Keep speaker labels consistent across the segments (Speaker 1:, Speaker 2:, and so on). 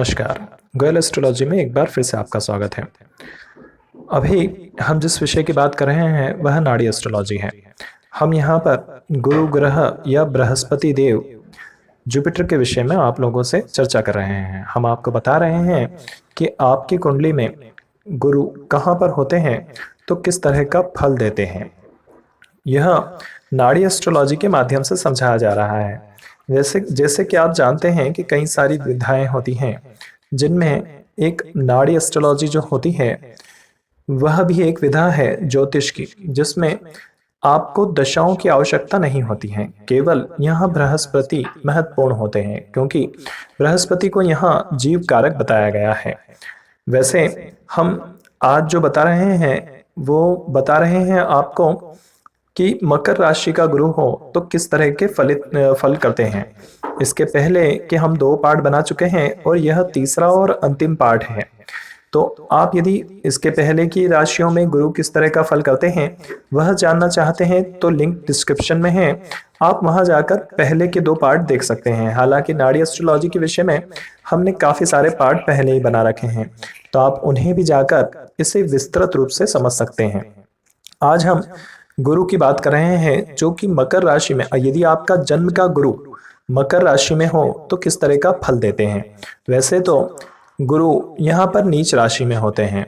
Speaker 1: नमस्कार। गोयल एस्ट्रोलॉजी में एक बार फिर से आपका स्वागत है। अभी हम जिस विषय की बात कर रहे हैं वह नाड़ी एस्ट्रोलॉजी है। हम यहाँ पर गुरु ग्रह या बृहस्पति देव जुपिटर के विषय में आप लोगों से चर्चा कर रहे हैं। हम आपको बता रहे हैं कि आपकी कुंडली में गुरु कहाँ पर होते हैं तो किस तरह का फल देते हैं। यह नाड़ी एस्ट्रोलॉजी के माध्यम से समझाया जा रहा है। जैसे जैसे कि आप जानते हैं कि कई सारी विधाएं होती हैं, जिनमें एक नाड़ी एस्ट्रोलॉजी जो होती है वह भी एक विधा है ज्योतिष की, जिसमें आपको दशाओं की आवश्यकता नहीं होती है। केवल यहाँ बृहस्पति महत्वपूर्ण होते हैं, क्योंकि बृहस्पति को यहाँ जीव कारक बताया गया है। वैसे हम आज जो बता रहे हैं वो बता रहे हैं आपको कि मकर राशि का गुरु हो तो किस तरह के फल करते हैं। इसके पहले कि हम 2 पार्ट बना चुके हैं और यह तीसरा और अंतिम पार्ट है। तो आप यदि इसके पहले की राशियों में गुरु किस तरह का फल करते हैं वह जानना चाहते हैं तो लिंक डिस्क्रिप्शन में है, आप वहां जाकर पहले के 2 पार्ट देख सकते हैं। हालांकि नाड़ी एस्ट्रोलॉजी के विषय में हमने काफ़ी सारे पार्ट पहले ही बना रखे हैं, तो आप उन्हें भी जाकर इसे विस्तृत रूप से समझ सकते हैं। आज हम गुरु की बात कर रहे हैं जो कि मकर राशि में, यदि आपका जन्म का गुरु मकर राशि में हो तो किस तरह का फल देते हैं। वैसे तो गुरु यहाँ पर नीच राशि में होते हैं।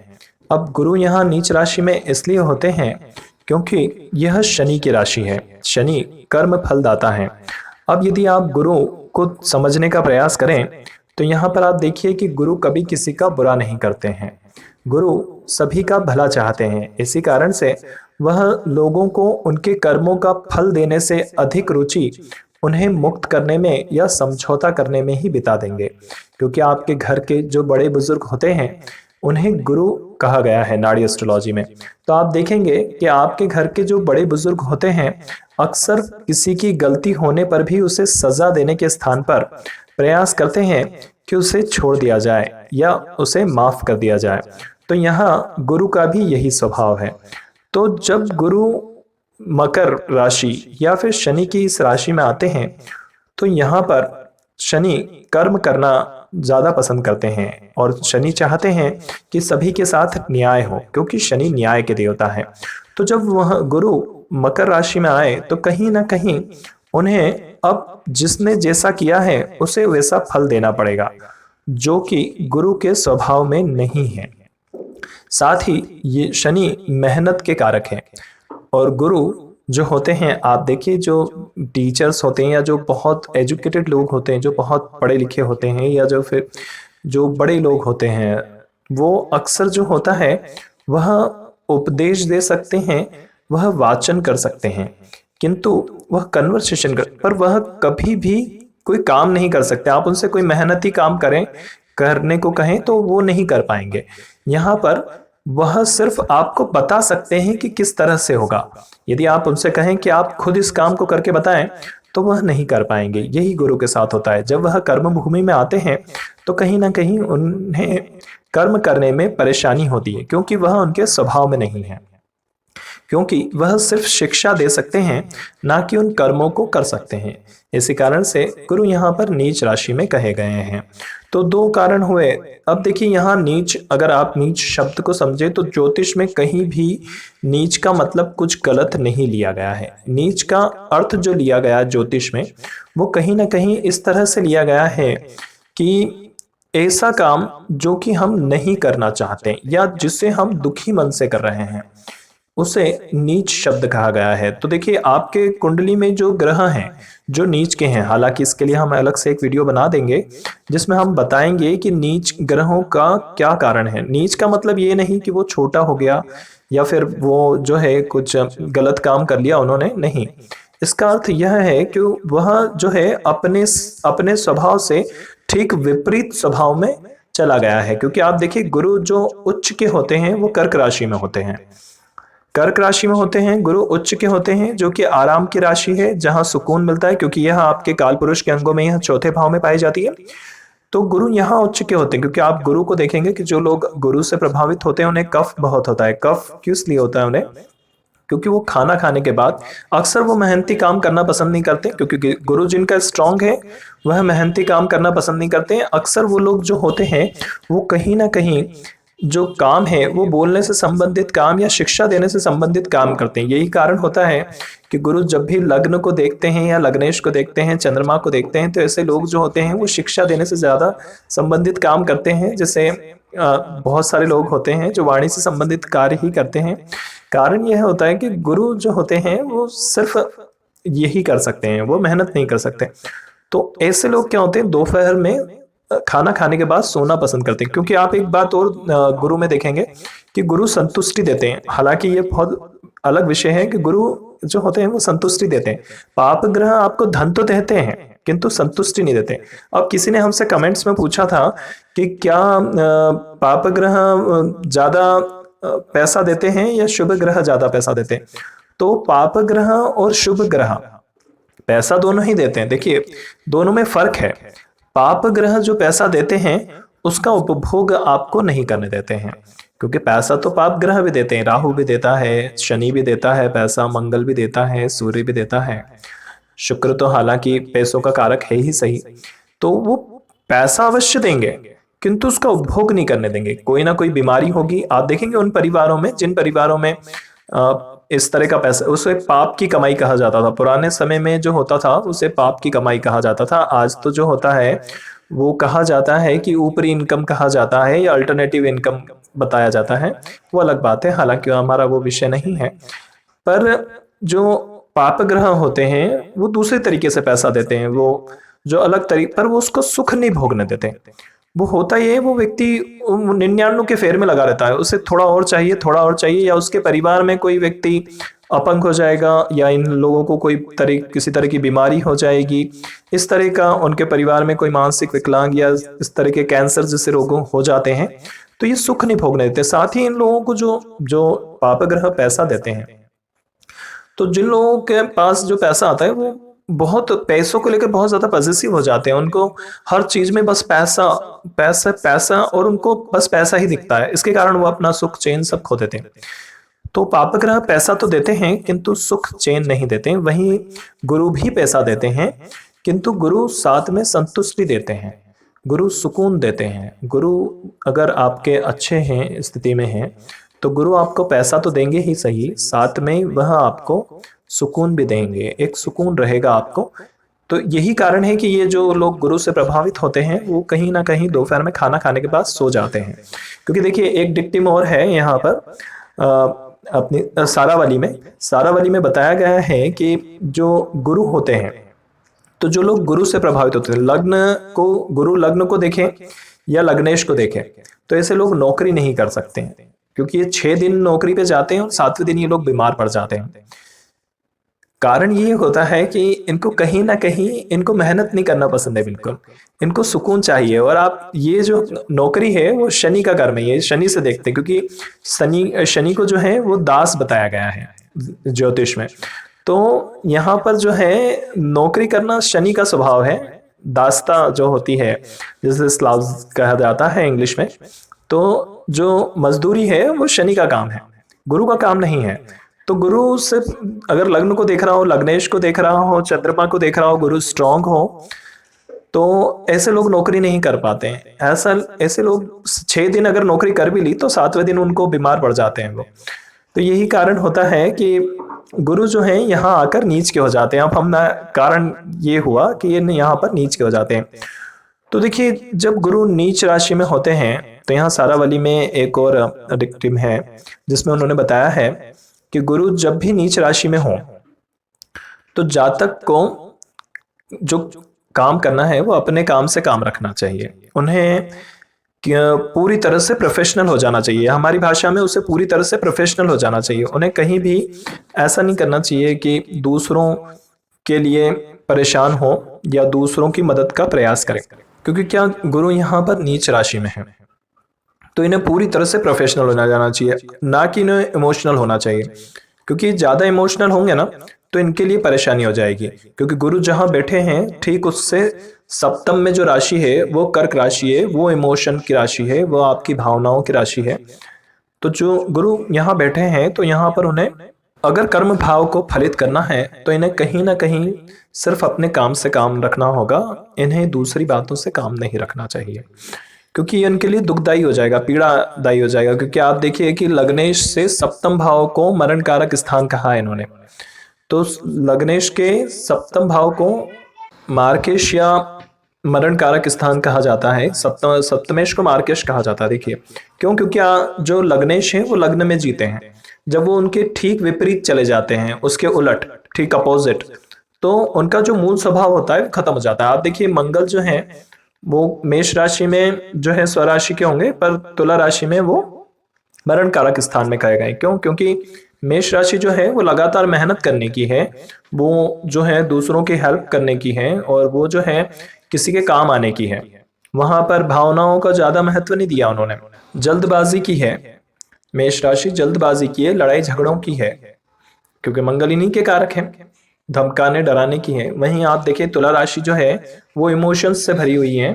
Speaker 1: अब गुरु यहाँ नीच राशि में इसलिए होते हैं क्योंकि यह शनि की राशि है। शनि कर्म फलदाता है। अब यदि आप गुरु को समझने का प्रयास करें तो यहाँ पर आप देखिए कि गुरु कभी किसी का बुरा नहीं करते हैं। गुरु सभी का भला चाहते हैं। इसी कारण से वह लोगों को उनके कर्मों का फल देने से अधिक रुचि उन्हें मुक्त करने में या समझौता करने में ही बिता देंगे, क्योंकि आपके घर के जो बड़े बुजुर्ग होते हैं उन्हें गुरु कहा गया है नाड़ी एस्ट्रोलॉजी में। तो आप देखेंगे कि आपके घर के जो बड़े बुजुर्ग होते हैं अक्सर किसी की गलती होने पर भी उसे सजा देने के स्थान पर प्रयास करते हैं कि उसे छोड़ दिया जाए या उसे माफ कर दिया जाए। तो यहाँ गुरु का भी यही स्वभाव है। तो जब गुरु मकर राशि या फिर शनि की इस राशि में आते हैं तो यहाँ पर शनि कर्म करना ज्यादा पसंद करते हैं और शनि चाहते हैं कि सभी के साथ न्याय हो, क्योंकि शनि न्याय के देवता है। तो जब वह गुरु मकर राशि में आए तो कहीं ना कहीं उन्हें अब जिसने जैसा किया है उसे वैसा फल देना पड़ेगा, जो कि गुरु के स्वभाव में नहीं है। साथ ही ये शनि मेहनत के कारक है और गुरु जो होते हैं, आप देखिए जो टीचर्स होते हैं या जो बहुत एजुकेटेड लोग होते हैं, जो बहुत पढ़े लिखे होते हैं या जो फिर जो बड़े लोग होते हैं, वो अक्सर जो होता है वह उपदेश दे सकते हैं, वह वाचन कर सकते हैं, किंतु वह कन्वर्सेशन पर वह कभी भी कोई काम नहीं कर सकते। आप उनसे कोई मेहनती काम करने को कहें तो वो नहीं कर पाएंगे। यहाँ पर वह सिर्फ आपको बता सकते हैं कि किस तरह से होगा। यदि आप उनसे कहें कि आप खुद इस काम को करके बताएं तो वह नहीं कर पाएंगे। यही गुरु के साथ होता है। जब वह कर्म भूमि में आते हैं तो कहीं ना कहीं उन्हें कर्म करने में परेशानी होती है, क्योंकि वह उनके स्वभाव में नहीं है, क्योंकि वह सिर्फ शिक्षा दे सकते हैं, ना कि उन कर्मों को कर सकते हैं। इसी कारण से गुरु यहाँ पर नीच राशि में कहे गए हैं। तो 2 कारण हुए। अब देखिए यहाँ नीच, अगर आप नीच शब्द को समझे तो ज्योतिष में कहीं भी नीच का मतलब कुछ गलत नहीं लिया गया है। नीच का अर्थ जो लिया गया ज्योतिष में वो कहीं ना कहीं इस तरह से लिया गया है कि ऐसा काम जो कि हम नहीं करना चाहते या जिसे हम दुखी मन से कर रहे हैं उसे नीच शब्द कहा गया है। तो देखिए आपके कुंडली में जो ग्रह हैं जो नीच के हैं, हालांकि इसके लिए हम अलग से एक वीडियो बना देंगे जिसमें हम बताएंगे कि नीच ग्रहों का क्या कारण है। नीच का मतलब ये नहीं कि वो छोटा हो गया या फिर वो जो है कुछ गलत काम कर लिया उन्होंने, नहीं। इसका अर्थ यह है कि वह जो है अपने स्वभाव से ठीक विपरीत स्वभाव में चला गया है। क्योंकि आप देखिए गुरु जो उच्च के होते हैं वो कर्क राशि में होते हैं। कर्क राशि में होते हैं गुरु, उच्च के होते हैं, जो कि आराम की राशि है, जहां सुकून मिलता है, क्योंकि यह आपके काल पुरुष के अंगों में यह 4थे भाव में पाई जाती है। तो गुरु यहाँ उच्च के होते हैं, क्योंकि आप गुरु को देखेंगे कि जो लोग गुरु से प्रभावित होते हैं उन्हें कफ बहुत होता है। कफ किस लिए होता है उन्हें? क्योंकि वो खाना खाने के बाद अक्सर वो मेहनती काम करना पसंद नहीं करते, क्योंकि गुरु जिनका स्ट्रांग है वह मेहनती काम करना पसंद नहीं करते हैं। अक्सर वो लोग जो होते हैं वो कहीं ना कहीं जो काम है वो बोलने से संबंधित काम या शिक्षा देने से संबंधित काम करते हैं। यही कारण होता है कि गुरु जब भी लग्न को देखते हैं या लग्नेश को देखते हैं, चंद्रमा को देखते हैं, तो ऐसे लोग जो होते हैं वो शिक्षा देने से ज्यादा संबंधित काम करते हैं। जैसे बहुत सारे लोग होते हैं जो वाणी से संबंधित कार्य ही करते हैं। कारण यह होता है कि गुरु जो होते हैं वो सिर्फ यही कर सकते हैं, वो मेहनत नहीं कर सकते। तो ऐसे लोग क्या होते हैं, दोपहर में खाना खाने के बाद सोना पसंद करते हैं। क्योंकि आप एक बात और गुरु में देखेंगे कि गुरु संतुष्टि देते हैं। हालांकि ये बहुत अलग विषय है कि गुरु जो होते हैं वो संतुष्टि देते हैं। पाप ग्रह आपको धन तो देते हैं किंतु संतुष्टि नहीं देते। अब किसी ने हमसे कमेंट्स में पूछा था कि क्या पाप ग्रह ज्यादा पैसा देते हैं या शुभ ग्रह ज्यादा पैसा देते हैं। तो पाप ग्रह और शुभ ग्रह पैसा दोनों ही देते हैं। देखिए दोनों में फर्क है। पाप ग्रह जो पैसा देते हैं उसका उपभोग आपको नहीं करने देते हैं, क्योंकि पैसा तो पाप ग्रह भी देते हैं। राहु भी देता है, शनि भी देता है पैसा, मंगल भी देता है, सूर्य भी देता है, शुक्र तो हालांकि पैसों का कारक है ही सही। तो वो पैसा अवश्य देंगे किंतु उसका उपभोग नहीं करने देंगे। कोई ना कोई बीमारी होगी, आप देखेंगे उन परिवारों में जिन परिवारों में इस तरह का पैसा, उसे पाप की कमाई कहा जाता था। पुराने समय में जो होता था उसे पाप की कमाई कहा जाता था। आज तो जो होता है वो कहा जाता है कि ऊपरी इनकम कहा जाता है या अल्टरनेटिव इनकम बताया जाता है, वो अलग बात है, हालांकि हमारा वो विषय नहीं है। पर जो पाप ग्रह होते हैं वो दूसरे तरीके से पैसा देते हैं, वो जो अलग तरीके पर वो उसको सुख नहीं भोगने देते। वो होता ये, वो व्यक्ति 99 के फेर में लगा रहता है, उसे थोड़ा और चाहिए, थोड़ा और चाहिए, या उसके परिवार में कोई व्यक्ति अपंग हो जाएगा या इन लोगों को कोई किसी तरह की बीमारी हो जाएगी, इस तरह का उनके परिवार में कोई मानसिक विकलांग या इस तरह के कैंसर जैसे रोग हो जाते हैं, तो ये सुख नहीं भोगने देते। साथ ही इन लोगों को जो पाप ग्रह पैसा देते हैं, तो जिन लोगों के पास जो पैसा आता है वो बहुत पैसों को लेकर बहुत ज्यादा पॉजिटिव हो जाते हैं। उनको हर चीज में बस पैसा पैसा पैसा, और उनको बस पैसा ही दिखता है। इसके कारण वो अपना सुख चैन सब खो देते हैं। तो पाप ग्रह पैसा तो देते हैं किंतु सुख चैन नहीं देते हैं। वहीं गुरु भी पैसा देते हैं किंतु गुरु साथ में संतुष्टि देते हैं, गुरु सुकून देते हैं। गुरु अगर आपके अच्छे हैं, स्थिति में हैं, तो गुरु आपको पैसा तो देंगे ही सही, साथ में वह आपको सुकून भी देंगे, एक सुकून रहेगा आपको। तो यही कारण है कि ये जो लोग गुरु से प्रभावित होते हैं वो कहीं ना कहीं दोपहर में खाना खाने के बाद सो जाते हैं। क्योंकि देखिए एक डिक्टिम और है यहाँ पर अपनी सारावली में बताया गया है कि जो गुरु होते हैं, तो जो लोग गुरु से प्रभावित होते हैं, गुरु लग्न को देखें या लग्नेश को देखें, तो ऐसे लोग नौकरी नहीं कर सकते हैं, क्योंकि ये 6 दिन नौकरी पे जाते हैं और 7वें दिन ये लोग बीमार पड़ जाते हैं। कारण ये होता है कि इनको कहीं ना कहीं इनको मेहनत नहीं करना पसंद है, बिल्कुल इनको सुकून चाहिए। और आप ये जो नौकरी है वो शनि का कर्म है, ये शनि से देखते हैं, क्योंकि शनि को जो है वो दास बताया गया है ज्योतिष में। तो यहाँ पर जो है नौकरी करना शनि का स्वभाव है, दासता जो होती है जिसे स्लाव कहा जाता है इंग्लिश में। तो जो मजदूरी है वो शनि का काम है, गुरु का काम नहीं है। तो गुरु से अगर लग्न को देख रहा हो, लग्नेश को देख रहा हो, चंद्रमा को देख रहा हो, गुरु स्ट्रांग हो, तो ऐसे लोग नौकरी नहीं कर पाते हैं। ऐसे लोग 6 दिन अगर नौकरी कर भी ली तो 7वें दिन उनको बीमार पड़ जाते हैं वो। तो यही कारण होता है कि गुरु जो है यहाँ आकर नीच के हो जाते हैं। अब हम कारण ये हुआ कि ये यहाँ पर नीच के हो जाते हैं। तो देखिए जब गुरु नीच राशि में होते हैं, तो यहाँ सारावली में एक और डिक्टिम है जिसमें उन्होंने बताया है कि गुरु जब भी नीच राशि में हो तो जातक को जो काम करना है वो अपने काम से काम रखना चाहिए। उन्हें पूरी तरह से प्रोफेशनल हो जाना चाहिए, हमारी भाषा में उसे पूरी तरह से प्रोफेशनल हो जाना चाहिए। उन्हें कहीं भी ऐसा नहीं करना चाहिए कि दूसरों के लिए परेशान हो या दूसरों की मदद का प्रयास करें, क्योंकि क्या गुरु यहाँ पर नीच राशि में है। तो इन्हें पूरी तरह से प्रोफेशनल होना जाना चाहिए, ना कि इन्हें इमोशनल होना चाहिए, क्योंकि ज़्यादा इमोशनल होंगे ना तो इनके लिए परेशानी हो जाएगी। क्योंकि गुरु जहाँ बैठे हैं ठीक उससे सप्तम में जो राशि है वो कर्क राशि है, वो इमोशन की राशि है, वो आपकी भावनाओं की राशि है। तो जो गुरु यहाँ बैठे हैं तो यहाँ पर उन्हें अगर कर्म भाव को फलित करना है तो इन्हें कहीं ना कहीं सिर्फ अपने काम से काम रखना होगा, इन्हें दूसरी बातों से काम नहीं रखना चाहिए, क्योंकि ये उनके लिए दुखदायी हो जाएगा, पीड़ादायी हो जाएगा। क्योंकि आप देखिए कि लग्नेश से सप्तम भाव को मरण कारक स्थान कहा है इन्होंने, तो लग्नेश के सप्तम भाव को मार्केश या मरण कारक स्थान कहा जाता है, सप्तमेश को मार्केश कहा जाता है। देखिए क्यों, क्योंकि जो लग्नेश है वो लग्न में जीते हैं, जब वो उनके ठीक विपरीत चले जाते हैं, उसके उलट ठीक अपोजिट, तो उनका जो मूल स्वभाव होता है खत्म हो जाता है। आप देखिए मंगल जो है वो मेष राशि में जो है स्वराशि के होंगे, पर तुला राशि में वो मरण कारक स्थान में कहे गए। क्यों, क्योंकि मेष राशि जो है वो लगातार मेहनत करने की है, वो जो है दूसरों की हेल्प करने की है, और वो जो है किसी के काम आने की है। वहां पर भावनाओं का ज्यादा महत्व नहीं दिया उन्होंने, जल्दबाजी की है। मेष राशि जल्दबाजी की है, लड़ाई झगड़ों की है, क्योंकि मंगल इन्हीं के कारक है, धमकाने डराने की है। वहीं आप देखिए तुला राशि जो है वो इमोशंस से भरी हुई है,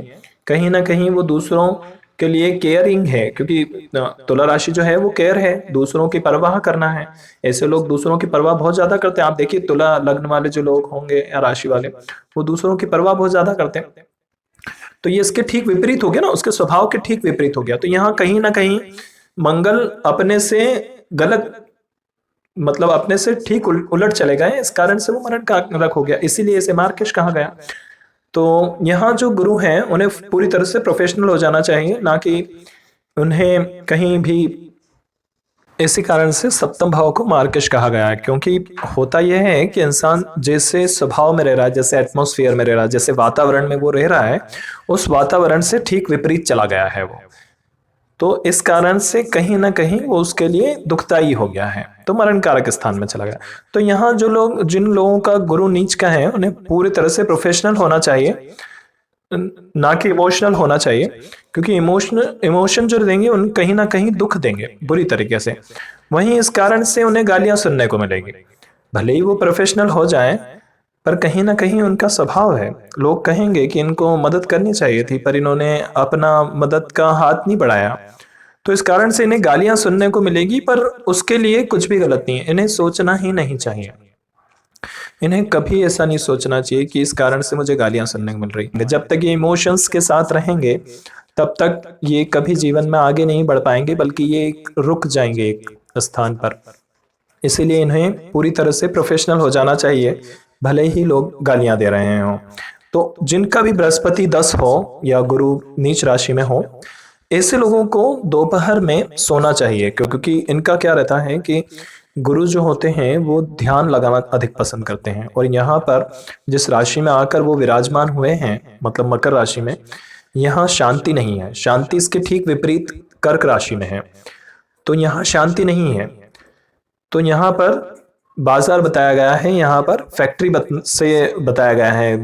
Speaker 1: कहीं ना कहीं वो दूसरों के लिए केयरिंग है, क्योंकि तुला राशि जो है वो केयर है, दूसरों की परवाह करना है। ऐसे लोग दूसरों की परवाह बहुत ज्यादा करते हैं। आप देखिए तुला लग्न वाले जो लोग होंगे या राशि वाले, वो दूसरों की परवाह बहुत ज्यादा करते हैं। तो ये इसके ठीक विपरीत हो गया ना, उसके स्वभाव के ठीक विपरीत हो गया। तो यहाँ कहीं ना कहीं मंगल अपने से गलत, मतलब अपने से ठीक उलट चले गए, इस कारण से वो मरण कारक हो गया, इसीलिए इसे मार्केश कहा गया। तो यहाँ जो गुरु हैं उन्हें पूरी तरह से प्रोफेशनल हो जाना चाहिए, ना कि उन्हें कहीं भी। इसी कारण से सप्तम भाव को मार्केश कहा गया है, क्योंकि होता यह है कि इंसान जैसे स्वभाव में रह रहा है, जैसे एटमॉस्फेयर में रह रहा है, जैसे वातावरण में वो रह रहा है, उस वातावरण से ठीक विपरीत चला गया है वो। तो इस कारण से कहीं ना कहीं वो उसके लिए दुखदायी हो गया है, तो मरण कारक स्थान में चला गया। तो यहाँ जो लोग, जिन लोगों का गुरु नीच का है, उन्हें पूरी तरह से प्रोफेशनल होना चाहिए, ना कि इमोशनल होना चाहिए, क्योंकि इमोशन जो देंगे उन कहीं ना कहीं दुख देंगे बुरी तरीके से। वहीं इस कारण से उन्हें गालियां सुनने को मिलेगी, भले ही वो प्रोफेशनल हो जाएं, पर कहीं ना कहीं उनका स्वभाव है। लोग कहेंगे कि इनको मदद करनी चाहिए थी, पर इन्होंने अपना मदद का हाथ नहीं बढ़ाया, तो इस कारण से इन्हें गालियां सुनने को मिलेगी। पर उसके लिए कुछ भी गलत नहीं है, इन्हें सोचना ही नहीं चाहिए। इन्हें कभी ऐसा नहीं सोचना चाहिए कि इस कारण से मुझे गालियां सुनने को मिल रही है। जब तक ये इमोशंस के साथ रहेंगे तब तक ये कभी जीवन में आगे नहीं बढ़ पाएंगे, बल्कि ये रुक जाएंगे एक स्थान पर। इसीलिए इन्हें पूरी तरह से प्रोफेशनल हो जाना चाहिए, भले ही लोग गालियां दे रहे हों। तो जिनका भी बृहस्पति 10 हो या गुरु नीच राशि में हो, ऐसे लोगों को दोपहर में सोना चाहिए, क्योंकि इनका क्या रहता है कि गुरु जो होते हैं वो ध्यान लगाना अधिक पसंद करते हैं। और यहाँ पर जिस राशि में आकर वो विराजमान हुए हैं, मतलब मकर राशि में, यहाँ शांति नहीं है। शांति इसके ठीक विपरीत कर्क राशि में है, तो यहाँ शांति नहीं है। तो यहाँ पर बाजार बताया गया है, यहाँ पर फैक्ट्री से बताया गया है।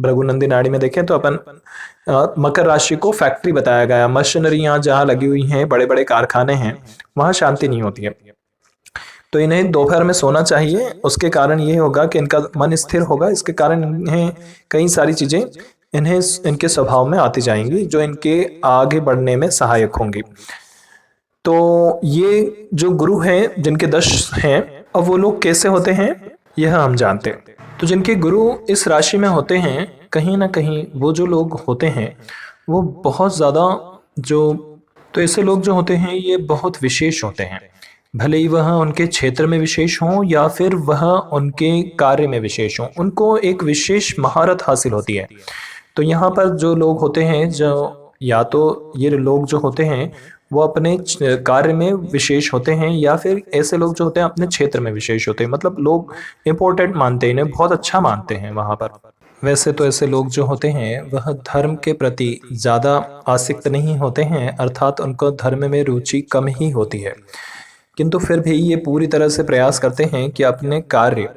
Speaker 1: भृगुनंदी नाड़ी में देखें तो अपन मकर राशि को फैक्ट्री बताया गया। मशीनरियां जहाँ लगी हुई हैं, बड़े बड़े कारखाने हैं, वहां शांति नहीं होती है। तो इन्हें दोपहर में सोना चाहिए। उसके कारण ये होगा कि इनका मन स्थिर होगा, इसके कारण इन्हें कई सारी चीजें इन्हें इनके स्वभाव में आती जाएंगी, जो इनके आगे बढ़ने में सहायक होंगी। तो ये जो गुरु हैं जिनके 10 हैं, अब वो लोग कैसे होते हैं यह हम जानते हैं। तो जिनके गुरु इस राशि में होते हैं, कहीं ना कहीं वो जो लोग होते हैं वो बहुत ज़्यादा तो ऐसे लोग जो होते हैं ये बहुत विशेष होते हैं, भले ही वह उनके क्षेत्र में विशेष हों या फिर वह उनके कार्य में विशेष हों, उनको एक विशेष महारत हासिल होती है। तो यहाँ पर जो लोग होते हैं, जो या तो ये लोग जो होते हैं वो अपने कार्य में विशेष होते हैं, या फिर ऐसे लोग जो होते हैं अपने क्षेत्र में विशेष होते हैं, मतलब लोग इम्पोर्टेंट मानते हैं, इन्हें बहुत अच्छा मानते हैं वहाँ पर। वैसे तो ऐसे लोग जो होते हैं वह धर्म के प्रति ज़्यादा आसक्त नहीं होते हैं, अर्थात उनको धर्म में रुचि कम ही होती है, किंतु फिर भी ये पूरी तरह से प्रयास करते हैं कि अपने कार्य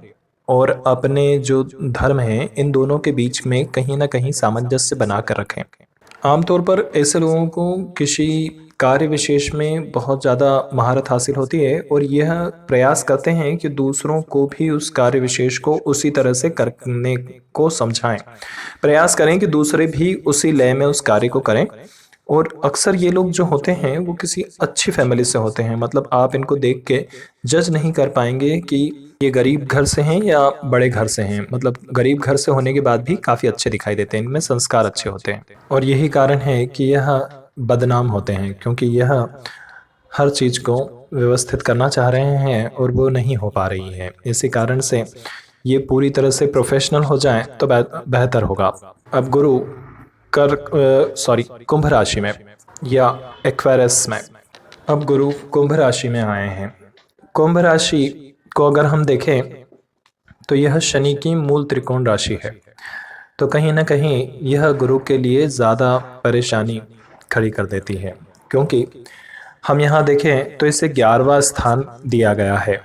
Speaker 1: और अपने जो धर्म है, इन दोनों के बीच में कहीं ना कहीं सामंजस्य बना कर रखें। आमतौर पर ऐसे लोगों को किसी कार्य विशेष में बहुत ज़्यादा महारत हासिल होती है, और यह प्रयास करते हैं कि दूसरों को भी उस कार्य विशेष को उसी तरह से करने को समझाएं। प्रयास करें कि दूसरे भी उसी लय में उस कार्य को करें, और अक्सर ये लोग जो होते हैं वो किसी अच्छी फैमिली से होते हैं, मतलब आप इनको देख के जज नहीं कर पाएंगे कि ये गरीब घर से हैं या बड़े घर से हैं। मतलब गरीब घर से होने के बाद भी काफ़ी अच्छे दिखाई देते हैं, इनमें संस्कार अच्छे होते हैं। और यही कारण है कि यह बदनाम होते हैं, क्योंकि यह हर चीज़ को व्यवस्थित करना चाह रहे हैं और वो नहीं हो पा रही है। इसी कारण से ये पूरी तरह से प्रोफेशनल हो जाएं तो बेहतर होगा। अब गुरु कुंभ राशि में या एक्वेरियस में, अब गुरु कुंभ राशि में आए हैं। कुंभ राशि को अगर हम देखें तो यह शनि की मूल त्रिकोण राशि है, तो कहीं ना कहीं यह गुरु के लिए ज़्यादा परेशानी खड़ी कर देती है, क्योंकि हम यहाँ देखें तो इसे 11वां स्थान दिया गया है।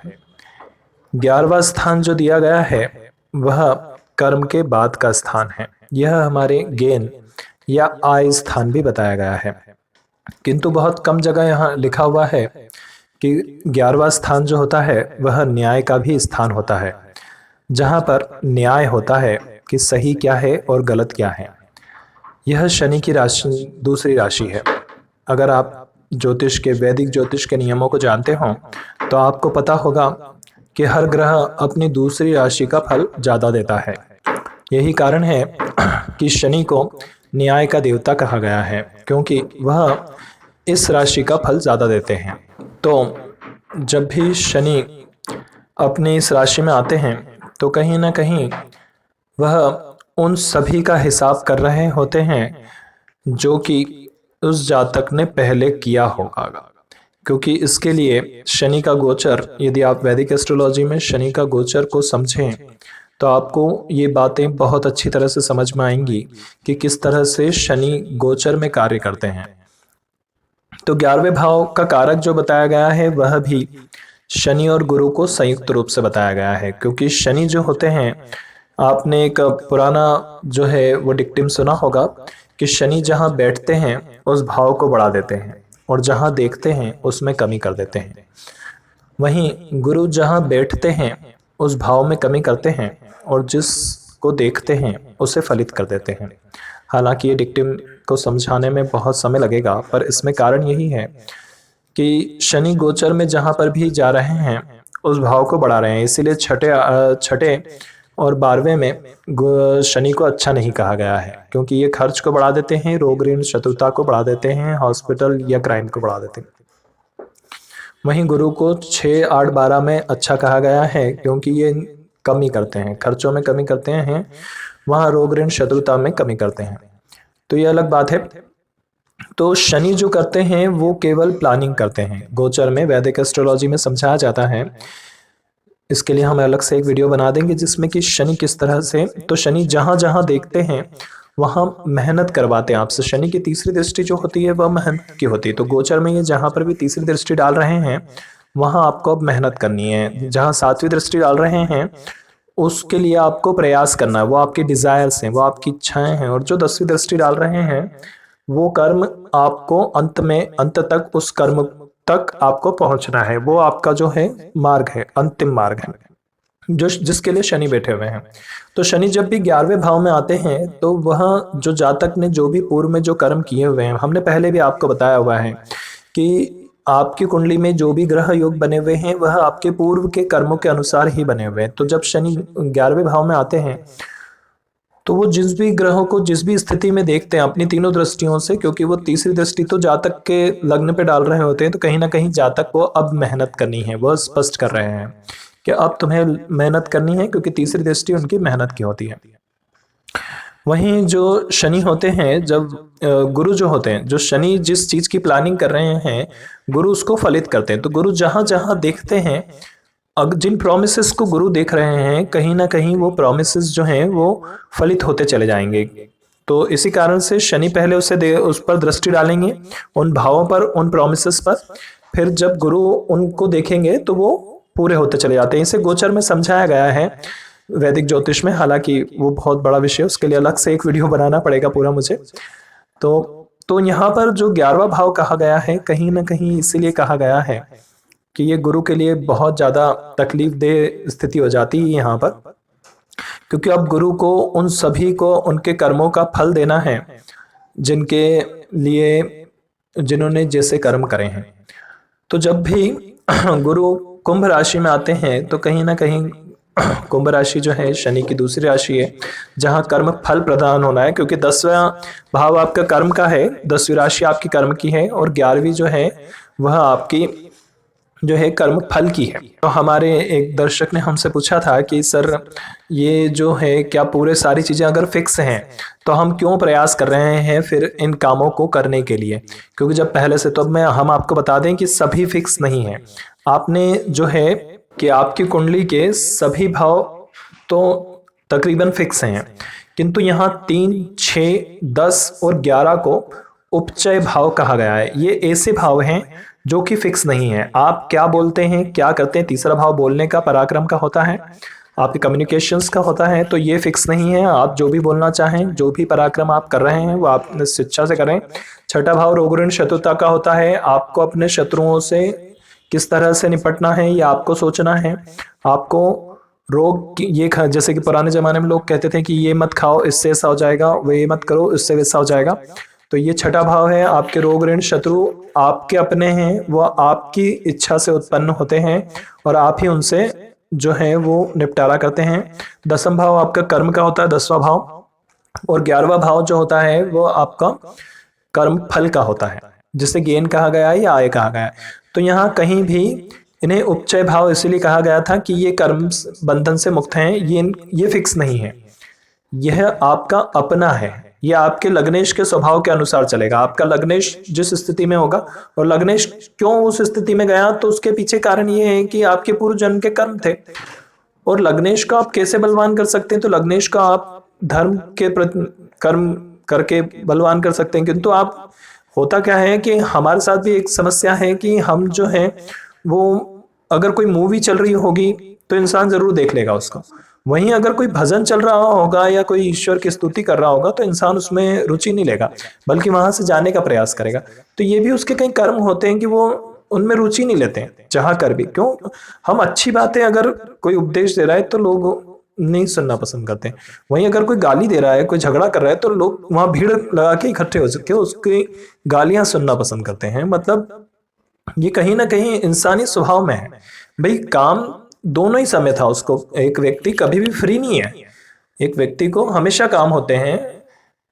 Speaker 1: 11वां स्थान जो दिया गया है वह कर्म के बाद का स्थान है। यह हमारे गेन या आय स्थान भी बताया गया है, किंतु बहुत कम जगह यहाँ लिखा हुआ है कि 11वां स्थान जो होता है वह न्याय का भी स्थान होता है, जहाँ पर न्याय होता है कि सही क्या है और गलत क्या है। यह शनि की राशि दूसरी राशि है। अगर आप ज्योतिष के वैदिक ज्योतिष के नियमों को जानते हो तो आपको पता होगा कि हर ग्रह अपनी दूसरी राशि का फल ज़्यादा देता है। यही कारण है कि शनि को न्याय का देवता कहा गया है, क्योंकि वह इस राशि का फल ज़्यादा देते हैं। तो जब भी शनि अपनी इस राशि में आते हैं तो कहीं ना कहीं वह उन सभी का हिसाब कर रहे होते हैं जो कि उस जातक ने पहले किया होगा, क्योंकि इसके लिए शनि का गोचर, यदि आप वैदिक एस्ट्रोलॉजी में शनि का गोचर को समझें तो आपको ये बातें बहुत अच्छी तरह से समझ में आएंगी कि किस तरह से शनि गोचर में कार्य करते हैं। तो 11वें भाव का कारक जो बताया गया है वह भी शनि और गुरु को संयुक्त रूप से बताया गया है, क्योंकि शनि जो होते हैं, आपने एक पुराना जो है वो डिक्टिम सुना होगा कि शनि जहाँ बैठते हैं उस भाव को बढ़ा देते हैं और जहाँ देखते हैं उसमें कमी कर देते हैं। वहीं गुरु जहाँ बैठते हैं उस भाव में कमी करते हैं और जिसको देखते हैं उसे फलित कर देते हैं। हालांकि ये डिक्टिम को समझाने में बहुत समय लगेगा, पर इसमें कारण यही है कि शनि गोचर में जहाँ पर भी जा रहे हैं उस भाव को बढ़ा रहे हैं। इसीलिए छठे और 12वें में शनि को अच्छा नहीं कहा गया है, क्योंकि ये खर्च को बढ़ा देते हैं, रोग ऋण शत्रुता को बढ़ा देते हैं, हॉस्पिटल या क्राइम को बढ़ा देते हैं। वहीं गुरु को 6, 8, 12 में अच्छा कहा गया है, क्योंकि ये कमी करते हैं, खर्चों में कमी करते हैं, वहाँ रोग ऋण शत्रुता में कमी करते हैं। तो ये अलग बात है। तो शनि जो करते हैं वो केवल प्लानिंग करते हैं। गोचर में वैदिक एस्ट्रोलॉजी में समझाया जाता है, इसके लिए हम अलग से एक वीडियो बना देंगे जिसमें कि शनि किस तरह से, तो शनि जहाँ जहाँ देखते हैं वहाँ मेहनत करवाते हैं आपसे। शनि की तीसरी दृष्टि जो होती है वह मेहनत की होती है। तो गोचर में ये जहाँ पर भी तीसरी दृष्टि डाल रहे हैं वहाँ आपको अब मेहनत करनी है। जहाँ 7वीं दृष्टि डाल रहे हैं उसके लिए आपको प्रयास करना है, वो आपकी डिजायर्स हैं, वो आपकी इच्छाएं हैं। और जो 10वीं दृष्टि डाल रहे हैं वो कर्म आपको अंत तक उस कर्म तक आपको पहुंचना है, वो आपका जो है मार्ग है, अंतिम मार्ग है जो जिसके लिए शनि बैठे हुए हैं। तो शनि जब भी 11वें भाव में आते हैं तो वह जो जातक ने जो भी पूर्व में जो कर्म किए हुए हैं, हमने पहले भी आपको बताया हुआ है कि आपकी कुंडली में जो भी ग्रह योग बने हुए हैं वह आपके पूर्व के कर्मों के अनुसार ही बने हुए हैं। तो जब शनि 11वें भाव में आते हैं तो वो जिस भी ग्रहों को जिस भी स्थिति में देखते हैं अपनी तीनों दृष्टियों से, क्योंकि वो तीसरी दृष्टि तो जातक के लग्न पे डाल रहे होते हैं, तो कहीं ना कहीं जातक को अब मेहनत करनी है, वह स्पष्ट कर रहे हैं कि अब तुम्हें मेहनत करनी है, क्योंकि तीसरी दृष्टि उनकी मेहनत की होती है। वहीं जो शनि होते हैं, जब गुरु जो होते हैं, जो शनि जिस चीज की प्लानिंग कर रहे हैं गुरु उसको फलित करते हैं। तो गुरु जहां जहां देखते हैं, जिन प्रोमिसेस को गुरु देख रहे हैं कहीं ना कहीं वो प्रोमिसेस जो हैं वो फलित होते चले जाएंगे। तो इसी कारण से शनि पहले उस पर दृष्टि डालेंगे, उन भावों पर, उन प्रोमिसेस पर, फिर जब गुरु उनको देखेंगे तो वो पूरे होते चले जाते हैं। इसे गोचर में समझाया गया है वैदिक ज्योतिष में, हालांकि वो बहुत बड़ा विषय है, उसके लिए अलग से एक वीडियो बनाना पड़ेगा पूरा मुझे। तो यहाँ पर जो 11वां भाव कहा गया है कहीं ना कहीं इसीलिए कहा गया है कि ये गुरु के लिए बहुत ज़्यादा तकलीफ देह स्थिति हो जाती है यहाँ पर, क्योंकि अब गुरु को उन सभी को उनके कर्मों का फल देना है जिनके लिए जिन्होंने जैसे कर्म करे हैं। तो जब भी गुरु कुंभ राशि में आते हैं तो कहीं ना कहीं कुंभ राशि जो है शनि की दूसरी राशि है, जहां कर्म फल प्रदान होना है, क्योंकि 10वां भाव आपका कर्म का है, 10वीं राशि आपकी कर्म की है, और 11वीं जो है वह आपकी जो है कर्म फल की है। तो हमारे एक दर्शक ने हमसे पूछा था कि सर ये जो है क्या पूरे सारी चीज़ें अगर फिक्स हैं तो हम क्यों प्रयास कर रहे हैं फिर इन कामों को करने के लिए, क्योंकि जब पहले से, तो मैं हम आपको बता दें कि सभी फिक्स नहीं है। आपने जो है कि आपकी कुंडली के सभी भाव तो तकरीबन फिक्स हैं, किंतु यहाँ 3, 6, 10 और 11 को उपचय भाव कहा गया है। ये ऐसे भाव हैं जो कि फिक्स नहीं है। आप क्या बोलते हैं, क्या करते हैं, तीसरा भाव बोलने का, पराक्रम का होता है, आपके कम्युनिकेशंस का होता है, तो ये फिक्स नहीं है। आप जो भी बोलना चाहें, जो भी पराक्रम आप कर रहे हैं वो आप शिक्षा से करें। छठा भाव रोग ऋण शत्रुता का होता है, आपको अपने शत्रुओं से किस तरह से निपटना है ये आपको सोचना है। आपको रोग ये जैसे कि पुराने जमाने में लोग कहते थे कि ये मत खाओ इससे ऐसा हो जाएगा, वो ये मत करो इससे वैसा हो जाएगा, तो ये छठा भाव है। आपके रोग ऋण शत्रु आपके अपने हैं, वो आपकी इच्छा से उत्पन्न होते हैं और आप ही उनसे जो है वो निपटारा करते हैं। 10वां भाव आपका कर्म का होता है, 10वां भाव, और 11वां भाव जो होता है वो आपका कर्म फल का होता है, जिसे गेन कहा गया है या आय कहा गया है। तो यहाँ कहीं भी इन्हें उपचय भाव इसलिए कहा गया था कि ये कर्म बंधन से मुक्त हैं, ये फिक्स नहीं है, यह आपका अपना है, ये आपके लग्नेश के स्वभाव के अनुसार चलेगा। आपका लग्नेश जिस स्थिति में होगा, और लग्नेश क्यों उस स्थिति में गया, तो उसके पीछे कारण ये है कि आपके पूर्व जन्म के कर्म थे। और लग्नेश को आप कैसे बलवान कर सकते हैं, तो लग्नेश को आप धर्म के प्रति कर्म करके बलवान कर सकते हैं। किंतु आप, होता क्या है कि हमारे साथ भी एक समस्या है कि हम जो है वो, अगर कोई मूवी चल रही होगी तो इंसान जरूर देख लेगा उसको, वहीं अगर कोई भजन चल रहा होगा या कोई ईश्वर की स्तुति कर रहा होगा तो इंसान उसमें रुचि नहीं लेगा, बल्कि वहां से जाने का प्रयास करेगा। तो ये भी उसके कई कर्म होते हैं कि वो उनमें रुचि नहीं लेते हैं, चाह कर भी। क्यों? हम अच्छी बातें, अगर कोई उपदेश दे रहा है तो लोग नहीं सुनना पसंद करते हैं, वहीं अगर कोई गाली दे रहा है, कोई झगड़ा कर रहा है, तो लोग वहां भीड़ लगा के इकट्ठे हो सके उसकी गालियां सुनना पसंद करते हैं। मतलब ये कहीं ना कहीं इंसानी स्वभाव में है। भाई काम दोनों ही समय था उसको, एक व्यक्ति कभी भी फ्री नहीं है, एक व्यक्ति को हमेशा काम होते हैं।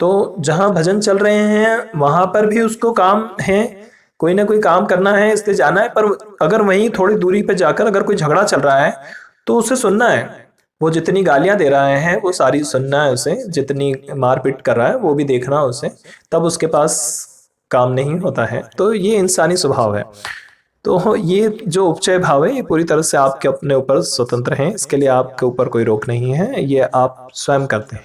Speaker 1: तो जहां भजन चल रहे हैं वहां पर भी उसको काम है, कोई ना कोई काम करना है, इसलिए जाना है। पर अगर वहीं थोड़ी दूरी पे जाकर अगर कोई झगड़ा चल रहा है तो उसे सुनना है, वो जितनी गालियां दे रहा है वो सारी सुनना है उसे, जितनी मारपीट कर रहा है वो भी देखना है उसे, तब उसके पास काम नहीं होता है। तो ये इंसानी स्वभाव है। तो ये जो उपचय भाव है ये पूरी तरह से आपके अपने ऊपर स्वतंत्र हैं, इसके लिए आपके ऊपर कोई रोक नहीं है, ये आप स्वयं करते हैं,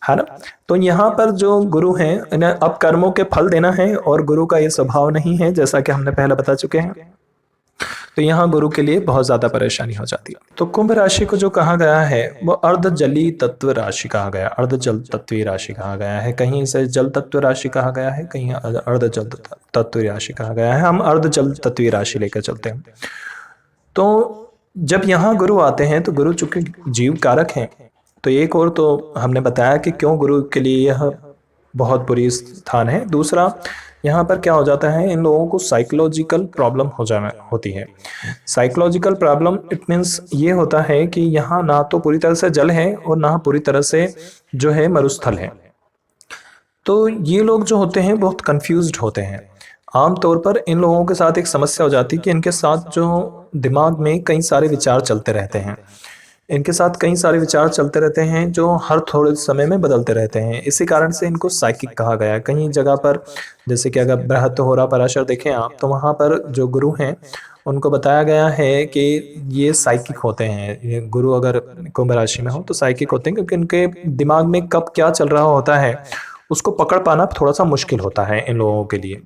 Speaker 1: है ना। तो यहाँ पर जो गुरु हैं इन्हें अब कर्मों के फल देना है, और गुरु का ये स्वभाव नहीं है, जैसा कि हमने पहले बता चुके हैं। तो यहाँ गुरु के लिए बहुत ज्यादा परेशानी हो जाती है। तो कुंभ राशि को जो कहा गया है वो अर्ध जली तत्व राशि कहा गया, अर्ध जल तत्वीय राशि कहा गया है, कहीं इसे जल तत्व राशि कहा गया है, कहीं अर्ध जल तत्व राशि कहा गया है। हम अर्ध जल तत्वीय राशि लेकर चलते हैं। तो जब यहाँ गुरु आते हैं तो गुरु चूंकि जीव कारक हैं, तो एक और तो हमने बताया कि क्यों गुरु के लिए यह बहुत बुरी स्थान है। दूसरा, यहाँ पर क्या हो जाता है, इन लोगों को साइकोलॉजिकल प्रॉब्लम होती है। साइकोलॉजिकल प्रॉब्लम इट मीन्स ये होता है कि यहाँ ना तो पूरी तरह से जल है और ना पूरी तरह से जो है मरुस्थल है। तो ये लोग जो होते हैं बहुत कंफ्यूज्ड होते हैं। आमतौर पर इन लोगों के साथ एक समस्या हो जाती है कि इनके साथ जो दिमाग में कई सारे विचार चलते रहते हैं, इनके साथ कई सारे विचार चलते रहते हैं जो हर थोड़े समय में बदलते रहते हैं। इसी कारण से इनको साइकिक कहा गया है। कहीं जगह पर, जैसे कि अगर बृहत होरा पराशर देखें आप, तो वहाँ पर जो गुरु हैं उनको बताया गया है कि ये साइकिक होते हैं। ये गुरु अगर कुंभ राशि में हो तो साइकिक होते हैं, क्योंकि इनके दिमाग में कब क्या चल रहा होता है उसको पकड़ पाना थोड़ा सा मुश्किल होता है इन लोगों के लिए।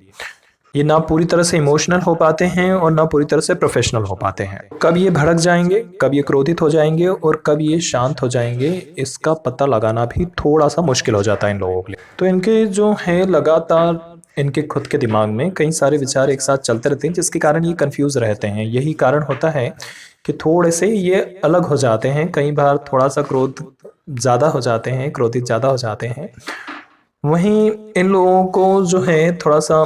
Speaker 1: ये ना पूरी तरह से इमोशनल हो पाते हैं और ना पूरी तरह से प्रोफेशनल हो पाते हैं। कब ये भड़क जाएंगे, कब ये क्रोधित हो जाएंगे और कब ये शांत हो जाएंगे, इसका पता लगाना भी थोड़ा सा मुश्किल हो जाता है इन लोगों के लिए। तो इनके जो है लगातार इनके खुद के दिमाग में कई सारे विचार एक साथ चलते रहते हैं, जिसके कारण ये कंफ्यूज रहते हैं। यही कारण होता है कि थोड़े से ये अलग हो जाते हैं, कई बार थोड़ा सा क्रोध ज़्यादा हो जाते हैं, क्रोधित ज़्यादा हो जाते हैं। वहीं इन लोगों को जो है थोड़ा सा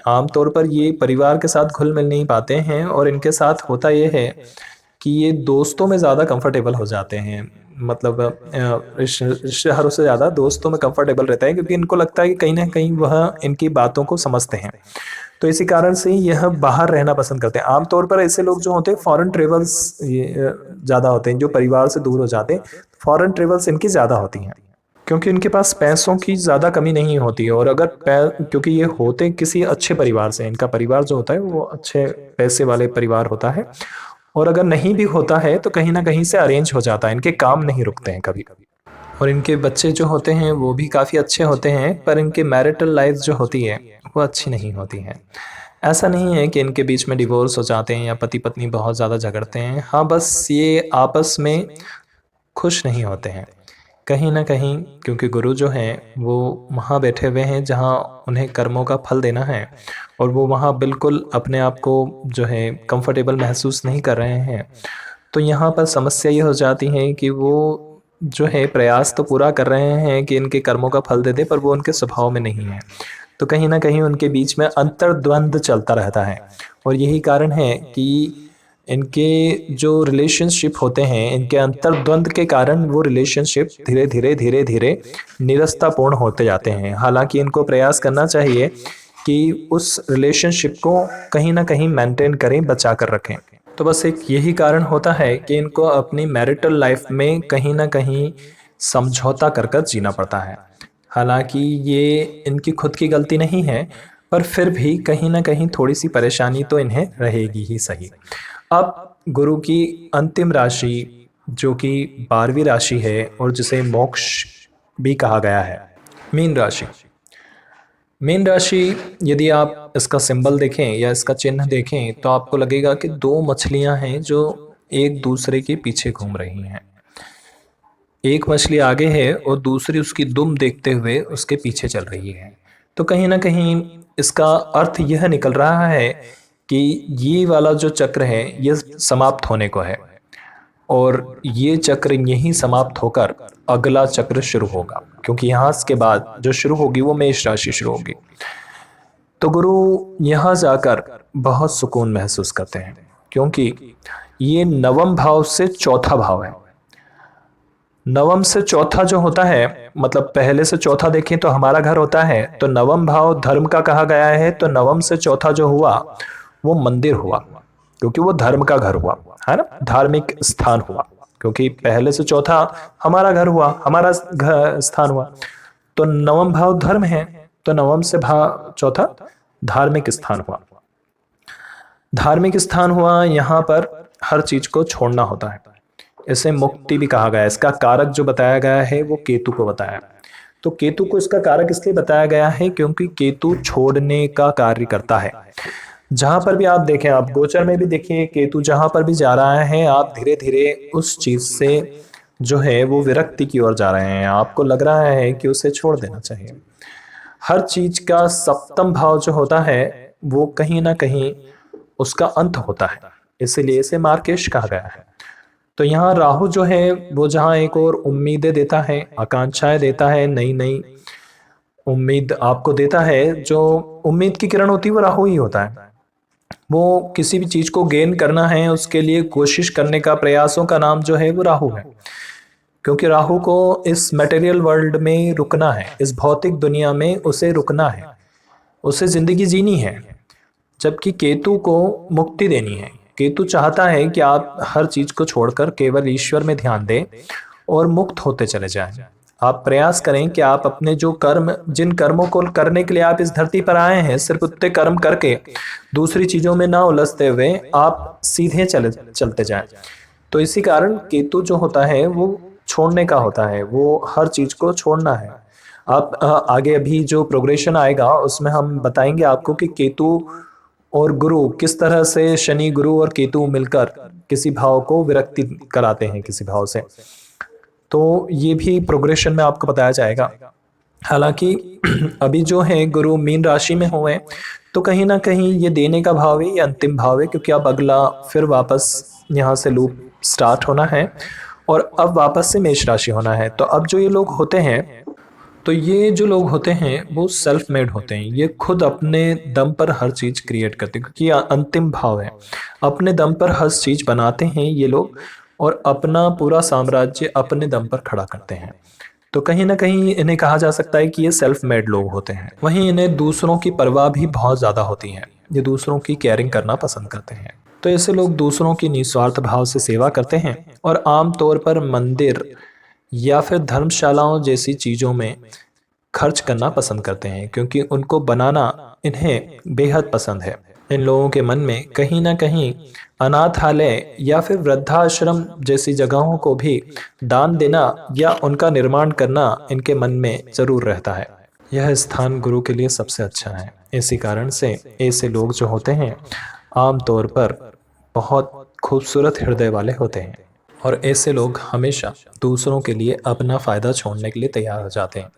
Speaker 1: आमतौर पर ये परिवार के साथ घुल मिल नहीं पाते हैं, और इनके साथ होता ये है कि ये दोस्तों में ज़्यादा कंफर्टेबल हो जाते हैं। मतलब रिश्तेदारों से ज़्यादा दोस्तों में कंफर्टेबल रहता है, क्योंकि इनको लगता है कि कहीं ना कहीं वह इनकी बातों को समझते हैं। तो इसी कारण से यह बाहर रहना पसंद करते हैं। आमतौर पर ऐसे लोग जो होते हैं फॉरेन ट्रेवल्स ज़्यादा होते हैं, जो परिवार से दूर हो जाते हैं। फॉरेन ट्रेवल्स इनकी ज़्यादा होती हैं, क्योंकि इनके पास पैसों की ज़्यादा कमी नहीं होती है। और अगर क्योंकि ये होते किसी अच्छे परिवार से, इनका परिवार जो होता है वो अच्छे पैसे वाले परिवार होता है। और अगर नहीं भी होता है तो कहीं ना कहीं से अरेंज हो जाता है, इनके काम नहीं रुकते हैं कभी कभी। और इनके बच्चे जो होते हैं वो भी काफ़ी अच्छे होते हैं, पर इनके मैरिटल लाइफ जो होती है वो अच्छी नहीं होती है। ऐसा नहीं है कि इनके बीच में डिवोर्स हो जाते हैं या पति पत्नी बहुत ज़्यादा झगड़ते हैं, हाँ बस ये आपस में खुश नहीं होते हैं कहीं ना कहीं, क्योंकि गुरु जो हैं वो वहाँ बैठे हुए हैं जहाँ उन्हें कर्मों का फल देना है, और वो वहाँ बिल्कुल अपने आप को जो है कंफर्टेबल महसूस नहीं कर रहे हैं। तो यहाँ पर समस्या ये हो जाती है कि वो जो है प्रयास तो पूरा कर रहे हैं कि इनके कर्मों का फल दे दे, पर वो उनके स्वभाव में नहीं है। तो कहीं ना कहीं उनके बीच में अंतर्द्वंद चलता रहता है। और यही कारण है कि इनके जो रिलेशनशिप होते हैं, इनके अंतर्द्वंद के कारण वो रिलेशनशिप धीरे धीरे धीरे धीरे निरस्तापूर्ण होते जाते हैं। हालांकि इनको प्रयास करना चाहिए कि उस रिलेशनशिप को कहीं ना कहीं मेंटेन करें, बचा कर रखें। तो बस एक यही कारण होता है कि इनको अपनी मैरिटल लाइफ में कहीं ना कहीं समझौता कर कर जीना पड़ता है। हालांकि ये इनकी खुद की गलती नहीं है, पर फिर भी कहीं ना कहीं थोड़ी सी परेशानी तो इन्हें रहेगी ही सही। अब गुरु की अंतिम राशि जो कि 12वीं राशि है और जिसे मोक्ष भी कहा गया है, मीन राशि। मीन राशि, यदि आप इसका सिंबल देखें या इसका चिन्ह देखें तो आपको लगेगा कि दो मछलियां हैं जो एक दूसरे के पीछे घूम रही हैं। एक मछली आगे है और दूसरी उसकी दुम देखते हुए उसके पीछे चल रही है। तो कहीं ना कहीं इसका अर्थ यह निकल रहा है कि ये वाला जो चक्र है ये समाप्त होने को है, और ये चक्र यहीं समाप्त होकर अगला चक्र शुरू होगा, क्योंकि यहाँ के बाद जो शुरू होगी वो मेष राशि शुरू होगी। तो गुरु यहाँ जाकर बहुत सुकून महसूस करते हैं, क्योंकि ये नवम भाव से चौथा भाव है। नवम से चौथा जो होता है, मतलब पहले से चौथा देखें तो हमारा घर होता है, तो नवम भाव धर्म का कहा गया है। तो नवम से चौथा जो हुआ वो मंदिर हुआ, क्योंकि वो धर्म का घर हुआ, है ना, धार्मिक स्थान हुआ। क्योंकि पहले से चौथा हमारा घर हुआ, हमारा स्थान हुआ। तो नवम भाव धर्म है, तो नवम से भाव चौथा धार्मिक स्थान हुआ। धार्मिक स्थान हुआ, यहाँ पर हर चीज को छोड़ना होता है। इसे मुक्ति भी कहा गया है। इसका कारक जो बताया गया है वो केतु को बताया। तो केतु को इसका कारक इसलिए बताया गया है क्योंकि केतु छोड़ने का कार्य करता है। जहां पर भी आप देखें, आप गोचर में भी देखिए, केतु जहां पर भी जा रहा है आप धीरे धीरे उस चीज से जो है वो विरक्ति की ओर जा रहे हैं। आपको लग रहा है कि उसे छोड़ देना चाहिए। हर चीज का सप्तम भाव जो होता है वो कहीं ना कहीं उसका अंत होता है, इसीलिए इसे मार्केश कहा गया है। तो यहाँ राहु जो है वो जहाँ एक और उम्मीदें देता है, आकांक्षाएं देता है, नई नई उम्मीद आपको देता है। जो उम्मीद की किरण होती है वो राहु ही होता है। वो किसी भी चीज को गेन करना है, उसके लिए कोशिश करने का, प्रयासों का नाम जो है वो राहु है। क्योंकि राहु को इस मटेरियल वर्ल्ड में रुकना है, इस भौतिक दुनिया में उसे रुकना है, उसे जिंदगी जीनी है। जबकि केतु को मुक्ति देनी है। केतु चाहता है कि आप हर चीज को छोड़कर केवल ईश्वर में ध्यान दें और मुक्त होते चले जाएं। आप प्रयास करें कि आप अपने जो कर्म, जिन कर्मों को करने के लिए आप इस धरती पर आए हैं, सिर्फ उतने कर्म करके दूसरी चीजों में ना उलझते हुए आप सीधे चलते जाएं। तो इसी कारण केतु जो होता है वो छोड़ने का होता है, वो हर चीज को छोड़ना है। आप आगे अभी जो प्रोग्रेशन आएगा उसमें हम बताएंगे आपको कि केतु और गुरु किस तरह से, शनि गुरु और केतु मिलकर किसी भाव को विरक्ति कराते हैं किसी भाव से। तो ये भी प्रोग्रेशन में आपको बताया जाएगा। हालांकि अभी जो है गुरु मीन राशि में हुए, तो कहीं ना कहीं ये देने का भाव है, ये अंतिम भाव है, क्योंकि अब अगला फिर वापस यहाँ से लूप स्टार्ट होना है और अब वापस से मेष राशि होना है। तो अब जो ये लोग होते हैं तो ये जो लोग होते हैं वो सेल्फ मेड होते हैं, ये खुद अपने दम पर हर चीज़ क्रिएट करते हैं, क्योंकि ये अंतिम भाव है। अपने दम पर हर चीज़ बनाते हैं ये लोग और अपना पूरा साम्राज्य अपने दम पर खड़ा करते हैं। तो कहीं ना कहीं इन्हें कहा जा सकता है कि ये सेल्फ मेड लोग होते हैं। वहीं इन्हें दूसरों की परवाह भी बहुत ज़्यादा होती है, ये दूसरों की केयरिंग करना पसंद करते हैं। तो ऐसे लोग दूसरों की निस्वार्थ भाव से सेवा करते हैं और आम तौर पर मंदिर या फिर धर्मशालाओं जैसी चीज़ों में खर्च करना पसंद करते हैं, क्योंकि उनको बनाना इन्हें बेहद पसंद है। इन लोगों के मन में कहीं ना कहीं अनाथालय या फिर वृद्धाश्रम जैसी जगहों को भी दान देना या उनका निर्माण करना इनके मन में जरूर रहता है। यह स्थान गुरु के लिए सबसे अच्छा है। इसी कारण से ऐसे लोग जो होते हैं आमतौर पर बहुत खूबसूरत हृदय वाले होते हैं और ऐसे लोग हमेशा दूसरों के लिए अपना फ़ायदा छोड़ने के लिए तैयार हो जाते हैं।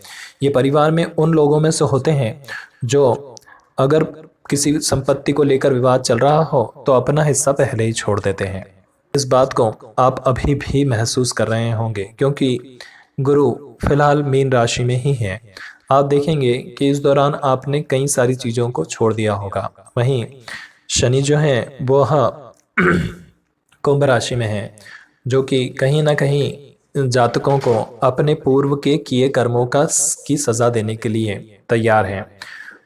Speaker 1: ये परिवार में उन लोगों में से होते हैं जो अगर किसी संपत्ति को लेकर विवाद चल रहा हो तो अपना हिस्सा पहले ही छोड़ देते हैं। इस बात को आप अभी भी महसूस कर रहे होंगे, क्योंकि गुरु फिलहाल मीन राशि में ही है। आप देखेंगे कि इस दौरान आपने कई सारी चीज़ों को छोड़ दिया होगा। वहीं शनि जो है वह कुंभ राशि में है, जो कि कहीं ना कहीं जातकों को अपने पूर्व के किए कर्मों की सज़ा देने के लिए तैयार हैं।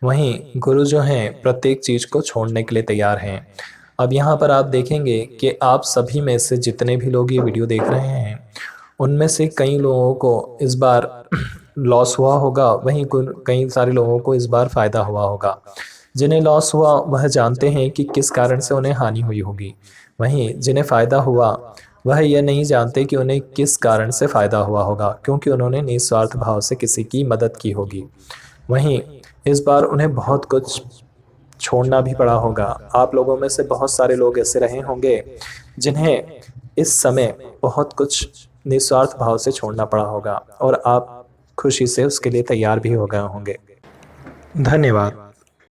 Speaker 1: वहीं गुरु जो हैं प्रत्येक चीज़ को छोड़ने के लिए तैयार हैं। अब यहाँ पर आप देखेंगे कि आप सभी में से जितने भी लोग ये वीडियो देख रहे हैं उनमें से कई लोगों को इस बार लॉस हुआ होगा, वहीं कई सारे लोगों को इस बार फ़ायदा हुआ होगा। जिन्हें लॉस हुआ वह जानते हैं कि किस कारण से उन्हें हानि हुई होगी, वहीं जिन्हें फ़ायदा हुआ वह यह नहीं जानते कि उन्हें किस कारण से फ़ायदा हुआ होगा, क्योंकि उन्होंने निस्वार्थ भाव से किसी की मदद की होगी। वहीं इस बार उन्हें बहुत कुछ छोड़ना भी पड़ा होगा। आप लोगों में से बहुत सारे लोग ऐसे रहे होंगे जिन्हें इस समय बहुत कुछ निस्वार्थ भाव से छोड़ना पड़ा होगा और आप खुशी से उसके लिए तैयार भी हो गए होंगे। धन्यवाद।